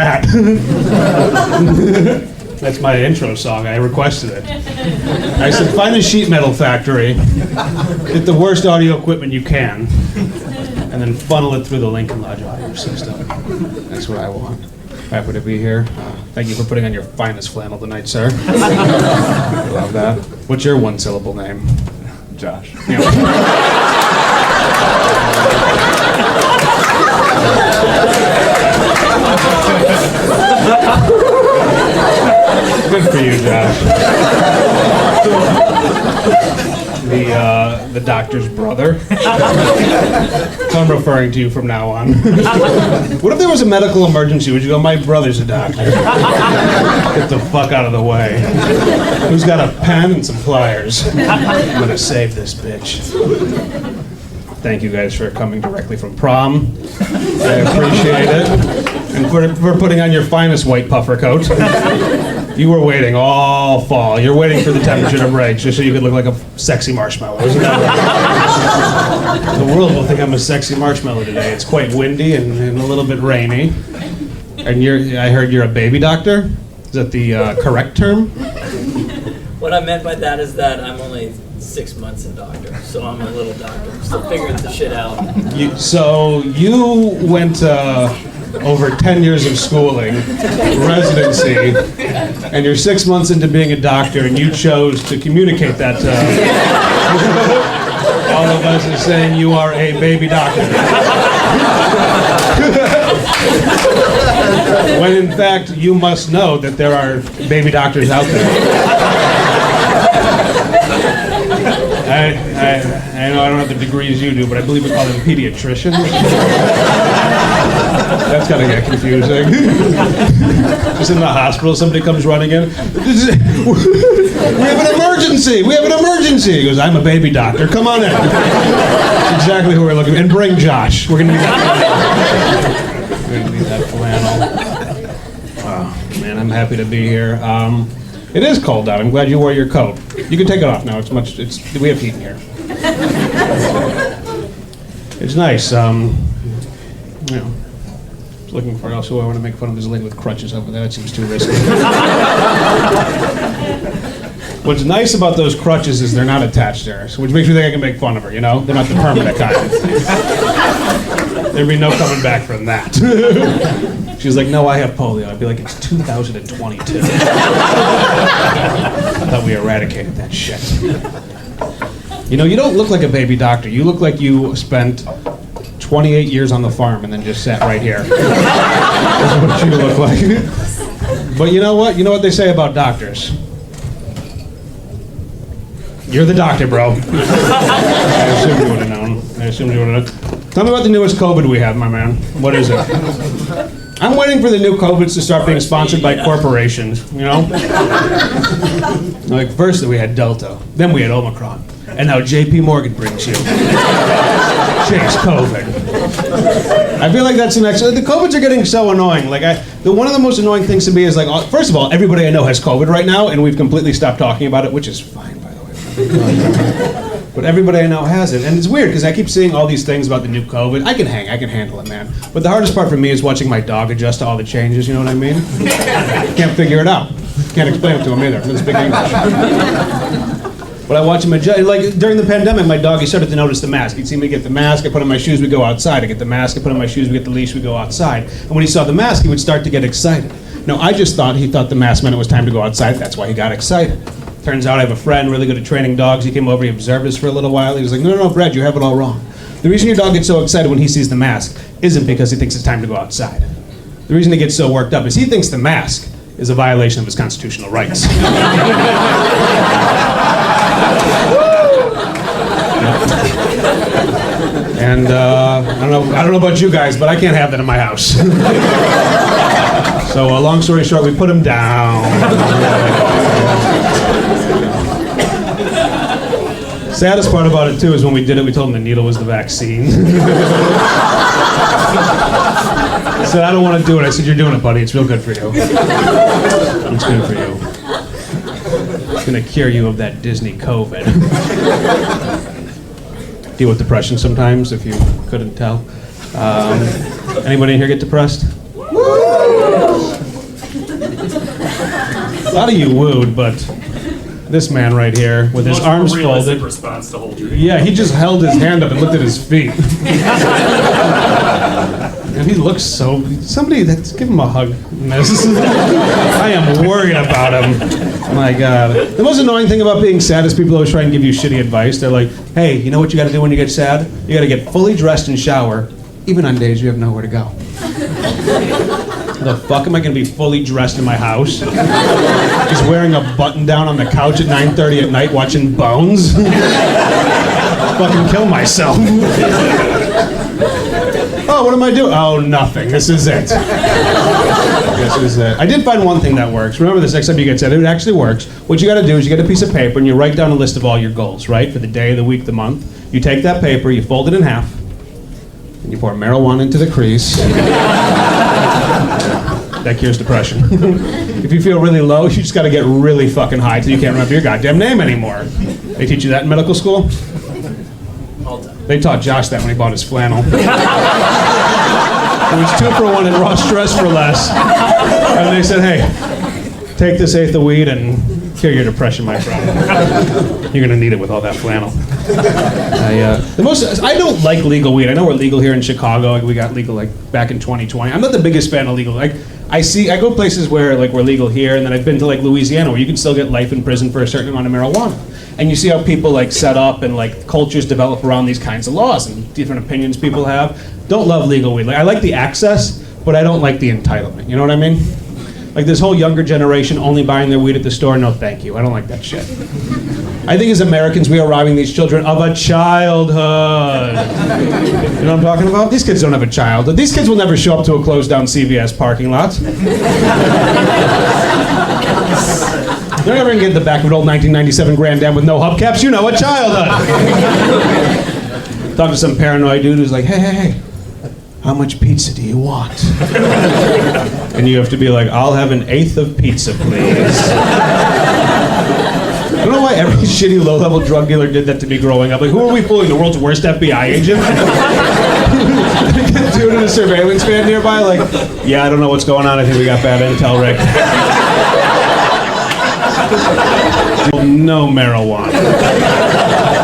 that. That's my intro song. I requested it. I said, find a sheet metal factory, get the worst audio equipment you can, and then funnel it through the Lincoln Lodge audio system. That's what I want. Happy to be here. Thank you for putting on your finest flannel tonight, sir. Love that. What's your one-syllable name? Josh. Good for you, Josh. The doctor's brother. So I'm referring to you from now on. What if there was a medical emergency? Would you go, my brother's a doctor? Get the fuck out of the way. Who's got a pen and some pliers? I'm gonna save this bitch. Thank you guys for coming directly from prom. I appreciate it. And for putting on your finest white puffer coat. You were waiting all fall. You're waiting for the temperature to break just so you could look like a sexy marshmallow. Isn't that right? The world will think I'm a sexy marshmallow today. It's quite windy and a little bit rainy. And I heard you're a baby doctor? Is that the correct term? What I meant by that is that I'm only 6 months a doctor, so I'm a little doctor. I'm still figuring the shit out. So you went over 10 years of schooling, residency, and you're 6 months into being a doctor, and you chose to communicate that to all of us as saying you are a baby doctor. When in fact, you must know that there are baby doctors out there. I know I don't have the degrees you do, but I believe we call them pediatricians. That's gotta get confusing. Just in the hospital, somebody comes running in. We have an emergency! We have an emergency! He goes, I'm a baby doctor. Come on in. That's exactly who we're looking for. And bring Josh. We're gonna need that flannel. We're gonna need that flannel. Wow, man, I'm happy to be here. It is cold out. I'm glad you wore your coat. You can take it off now. We have heat in here. It's nice. Looking for also, I want to make fun of this lady with crutches over there. That seems too risky. What's nice about those crutches is they're not attached there, which makes me think I can make fun of her, you know? They're not the permanent kind. There'd be no coming back from that. She's like, no, I have polio. I'd be like, it's 2022. I thought we eradicated that shit. You know, you don't look like a baby doctor. You look like you spent 28 years on the farm and then just sat right here. That's what you look like. But you know what? You know what they say about doctors? You're the doctor, bro. I assumed you would have known. Tell me about the newest COVID we have, my man. What is it? I'm waiting for the new COVIDs to start being sponsored by corporations, you know? Like, first we had Delta, then we had Omicron, and now JP Morgan brings you Chase COVID. I feel like that's the next. The COVIDs are getting so annoying. Like, one of the most annoying things to me is like, first of all, everybody I know has COVID right now, and we've completely stopped talking about it, which is fine, by the way. But everybody I know has it, and it's weird because I keep seeing all these things about the new COVID. I can handle it, man. But the hardest part for me is watching my dog adjust to all the changes. You know what I mean? Can't figure it out. Can't explain it to him either. Doesn't speak English. But I watch him adjust. Like during the pandemic, my dog, he started to notice the mask. He'd see me get the mask. I put on my shoes. We go outside. I get the mask. I put on my shoes. We get the leash. We go outside. And when he saw the mask, he would start to get excited. No, I just thought he thought the mask meant it was time to go outside. That's why he got excited. Turns out I have a friend really good at training dogs. He came over, he observed us for a little while. He was like, no, Brad, you have it all wrong. The reason your dog gets so excited when he sees the mask isn't because he thinks it's time to go outside. The reason he gets so worked up is he thinks the mask is a violation of his constitutional rights. And I don't know about you guys, but I can't have that in my house. So long story short, we put him down. Saddest part about it too is when we did it, we told him the needle was the vaccine. I said, I don't want to do it. I said, you're doing it, buddy. It's real good for you. It's good for you. It's going to cure you of that Disney COVID. Deal with depression sometimes, if you couldn't tell. Anybody in here get depressed? Woo! A lot of you wooed, but this man right here with his arms folded. Response to whole dream. Yeah, he just held his hand up and looked at his feet. And he looks so... Somebody, give him a hug. I am worried about him. My God. The most annoying thing about being sad is people always try and give you shitty advice. They're like, hey, you know what you gotta do when you get sad? You gotta get fully dressed and shower, even on days you have nowhere to go. The fuck am I gonna be fully dressed in my house? Just wearing a button down on the couch at 9:30 at night watching Bones? Fucking kill myself. Oh, what am I doing? Oh, nothing. This is it. This is it. I did find one thing that works. Remember this, next time you get sad, it actually works. What you gotta do is you get a piece of paper and you write down a list of all your goals, right? For the day, the week, the month. You take that paper, you fold it in half, and you pour marijuana into the crease. That cures depression. If you feel really low, you just gotta get really fucking high till you can't remember your goddamn name anymore. They teach you that in medical school? All done. They taught Josh that when he bought his flannel. It was 2 for 1 and raw stress for less. And they said, hey, take this eighth of weed and cure your depression, my friend. You're gonna need it with all that flannel. I don't like legal weed. I know we're legal here in Chicago. We got legal like back in 2020. I'm not the biggest fan of legal. Like I go places where like we're legal here, and then I've been to like Louisiana where you can still get life in prison for a certain amount of marijuana. And you see how people like set up and like cultures develop around these kinds of laws and different opinions people have. Don't love legal weed. Like, I like the access, but I don't like the entitlement. You know what I mean? Like this whole younger generation only buying their weed at the store. No, thank you. I don't like that shit. I think as Americans, we are robbing these children of a childhood. You know what I'm talking about? These kids don't have a childhood. These kids will never show up to a closed down CVS parking lot. They're never gonna get in the back of an old 1997 Grand Am with no hubcaps. You know, a childhood. Talk to some paranoid dude who's like, hey, how much pizza do you want? And you have to be like, I'll have an eighth of pizza, please. I don't know why every shitty low-level drug dealer did that to me growing up. Like, who are we fooling? The world's worst FBI agent? Dude in a surveillance van nearby, like, yeah, I don't know what's going on. I think we got bad intel, Rick. No marijuana.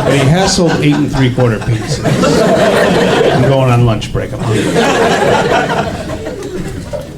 But he has sold 8 3/4 pizzas. I'm going on lunch break. I'm hungry.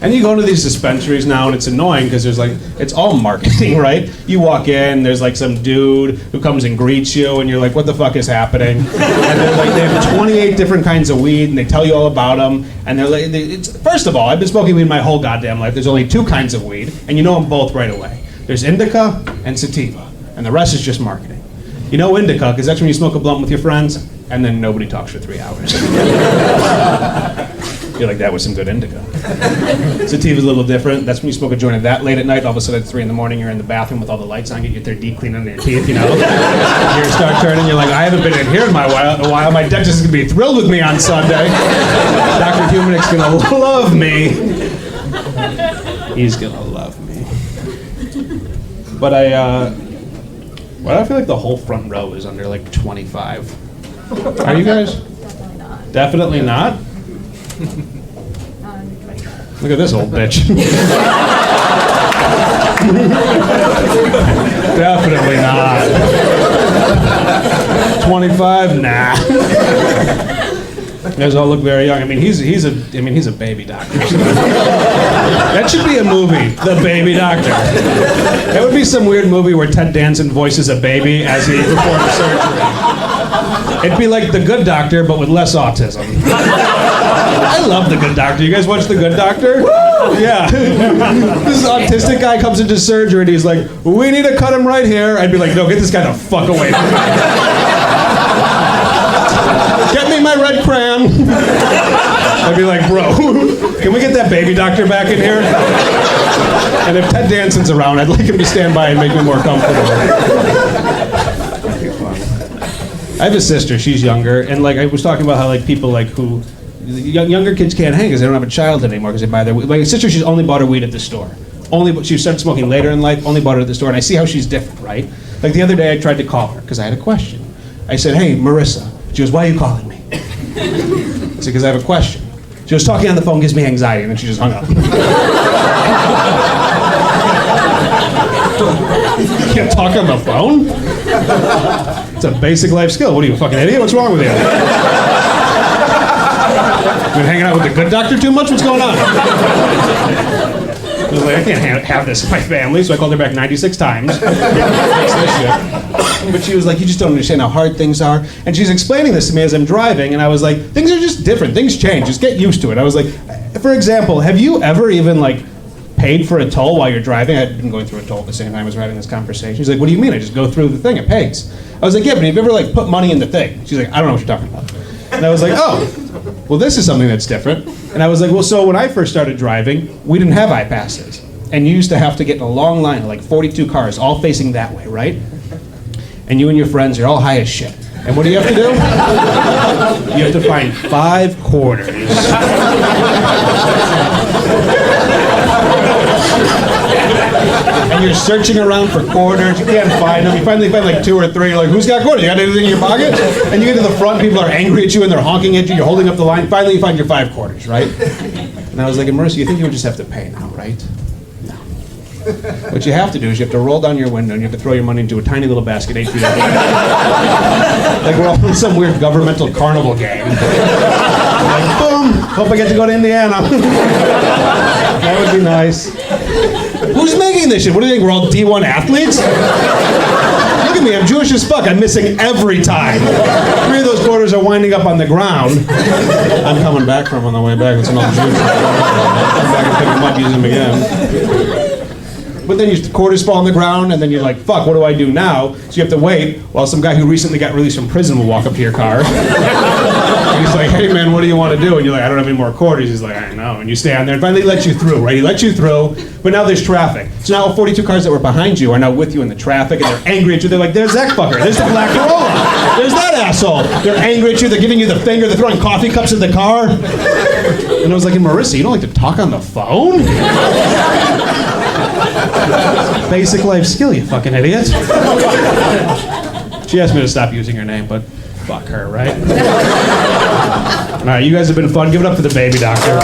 And you go to these dispensaries now, and it's annoying because there's like, it's all marketing, right? You walk in, there's like some dude who comes and greets you, and you're like, what the fuck is happening? And they're like, they have 28 different kinds of weed, and they tell you all about them. And they're like, first of all, I've been smoking weed my whole goddamn life. There's only 2 kinds of weed, and you know them both right away. There's indica and sativa, and the rest is just marketing. You know indica, because that's when you smoke a blunt with your friends, and then nobody talks for 3 hours. You're like, that was some good indica. Sativa's a little different. That's when you smoke a joint of that late at night. All of a sudden, at 3 in the morning, you're in the bathroom with all the lights on. You get there deep clean under your teeth, you know. You start turning. You're like, I haven't been in here in a while. My dentist is gonna be thrilled with me on Sunday. Dr. Humanic's gonna love me. He's gonna love me. But I feel like the whole front row is under like 25. Are you guys? Definitely not. Definitely not? Look at this old bitch. Definitely not. 25? Nah. You guys all look very young. I mean, he's a baby doctor. So. That should be a movie, The Baby Doctor. That would be some weird movie where Ted Danson voices a baby as he performs surgery. It'd be like The Good Doctor, but with less autism. I love The Good Doctor. You guys watch The Good Doctor? Yeah. This autistic guy comes into surgery and he's like, we need to cut him right here. I'd be like, no, get this guy the fuck away from me. Get me my red crayon. I'd be like, bro, can we get that baby doctor back in here? And if Ted Danson's around, I'd like him to stand by and make me more comfortable. That'd be fun. I have a sister, she's younger, and like I was talking about how like people like who, younger kids can't hang because they don't have a childhood anymore because they buy their weed. My sister, she's only bought her weed at the store. She started smoking later in life, only bought it at the store, and I see how she's different, right? Like the other day I tried to call her because I had a question. I said, hey, Marissa. She goes, why are you calling me? I said, because I have a question. She was talking on the phone, gives me anxiety, and then she just hung up. can't talk on the phone? It's a basic life skill. What are you, a fucking idiot? What's wrong with you? Been hanging out with the good doctor too much? What's going on? I was like, I can't have this in my family, so I called her back 96 times. But she was like, you just don't understand how hard things are. And she's explaining this to me as I'm driving, and I was like, things are just different. Things change. Just get used to it. I was like, for example, have you ever even like paid for a toll while you're driving? I'd been going through a toll at the same time I was having this conversation. She's like, what do you mean? I just go through the thing, it pays. I was like, yeah, but have you ever like put money in the thing? She's like, I don't know what you're talking about. And I was like, oh, well, this is something that's different. And I was like, well, so when I first started driving, we didn't have iPasses. And you used to have to get in a long line of like 42 cars, all facing that way, right? And you and your friends, you're all high as shit. And what do you have to do? You have to find 5 quarters. And you're searching around for quarters, you can't find them. You finally find like 2 or 3, you're like, who's got quarters? You got anything in your pocket? And you get to the front, people are angry at you and they're honking at you, you're holding up the line. Finally you find your 5 quarters, right? And I was like, Marissa, you think you would just have to pay now, right? No. What you have to do is you have to roll down your window and you have to throw your money into a tiny little basket 8 feet up. Like we're all in some weird governmental carnival game. Like, boom, hope I get to go to Indiana. That would be nice. Who's making this shit? What do you think, we're all D1 athletes? Look at me, I'm Jewish as fuck. I'm missing every time. 3 of those quarters are winding up on the ground. I'm coming back from on the way back. It's an old Jew. Come back and pick them up, use them again. But then your quarters fall on the ground, and then you're like, fuck, what do I do now? So you have to wait while some guy who recently got released from prison will walk up to your car. And he's like, hey man, what do you want to do? And you're like, I don't have any more quarters. He's like, I know. And you stand there, and finally he lets you through, right? He lets you through, but now there's traffic. So now 42 cars that were behind you are now with you in the traffic, and they're angry at you. They're like, there's that fucker. There's the black Corolla. There's that asshole. They're angry at you. They're giving you the finger. They're throwing coffee cups in the car. And I was like, Marissa, you don't like to talk on the phone? Basic life skill, you fucking idiot. She asked me to stop using her name, but fuck her, right? All right, you guys have been fun. Give it up for the baby doctor.